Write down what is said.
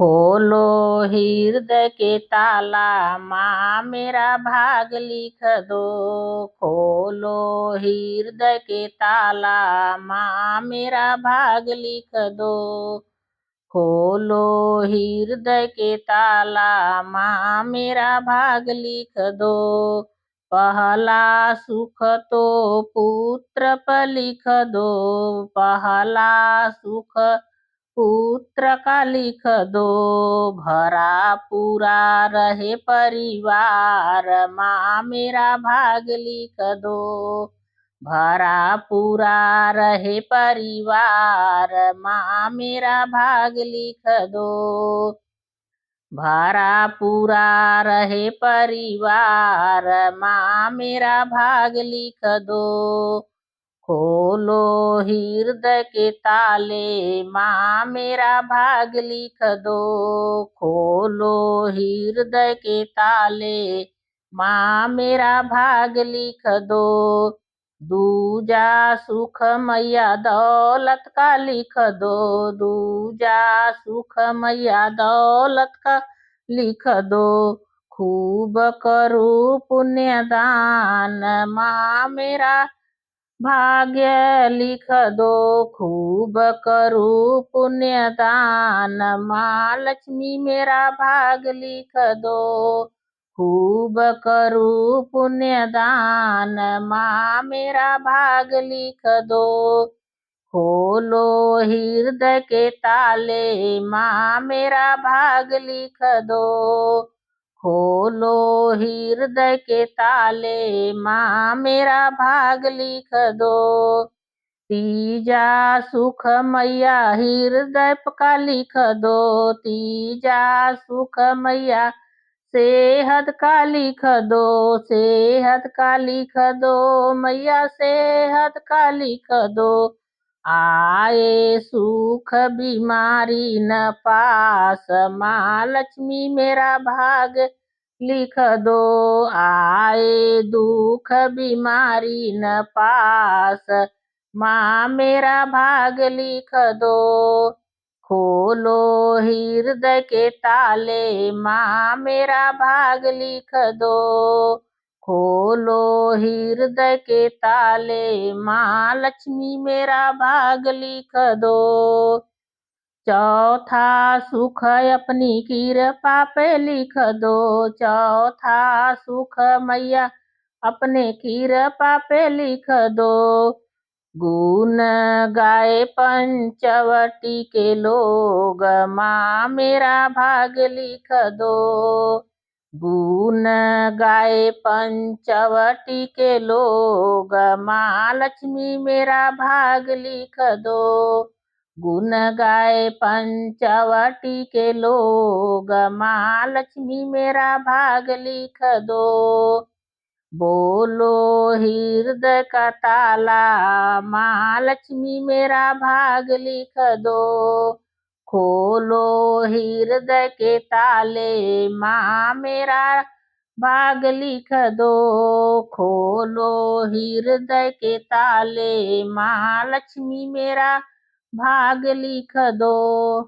खोलो हृदय के ताला, माँ मेरा भाग लिख दो। खोलो हृदय के ताला, माँ मेरा भाग लिख दो। खोलो हृदय के ताला, माँ मेरा भाग लिख दो। पहला सुख तो पुत्र पर लिख दो। पहला सुख पुत्र का लिख दो। भरा पूरा रहे परिवार, माँ मेरा भाग लिख दो। भरा पूरा रहे परिवार, माँ मेरा भाग लिख दो। भरा पूरा रहे परिवार, माँ मेरा भाग लिख दो। खोलो हृदय के ताले, माँ मेरा भाग लिख दो। खोलो हृदय के ताले, माँ मेरा भाग लिख दो। दूजा सुख मैया दौलत का लिख दो। दूजा सुख मैया दौलत का लिख दो। खूब करूँ पुण्य दान, माँ मेरा भाग्य लिख दो। खूब करूँ पुण्य दान, माँ लक्ष्मी मेरा भाग लिख दो। खूब करूँ पुण्य दान, माँ मेरा भाग लिख दो। खोलो हृदय के ताले, माँ मेरा भाग लिख दो। खोलो हृदय के ताले, माँ मेरा भाग लिख दो। तीजा सुख मैया हृदय का लिख दो। तीजा सुख मैया सेहत का लिख दो। सेहत का लिख दो मैया, सेहत का लिख दो। आए सुख बीमारी न पास, माँ लक्ष्मी मेरा भाग लिख दो। आए दुख बीमारी न पास, माँ मेरा भाग लिख दो। खोलो हृदय के ताले, माँ मेरा भाग लिख दो। खोलो हृदय के ताले, माँ लक्ष्मी मेरा भाग लिख दो। चौथा सुख अपनी कृपा पे लिख दो। चौथा सुख मैया अपने कृपा पे लिख दो। गुण गाए पंचवटी के लोग, माँ मेरा भाग लिख दो। गुण गाए पंचवटी के लोग, माँ लक्ष्मी मेरा भाग लिख दो। गुण गाए पंचवटी के लोग, माँ लक्ष्मी मेरा भाग लिख दो। बोलो हृदय का ताला, माँ लक्ष्मी मेरा भाग लिख दो। खोलो हृदय के ताले, माँ मेरा भाग लिख दो। खोलो हृदय के ताले, माँ लक्ष्मी मेरा भाग लिख दो।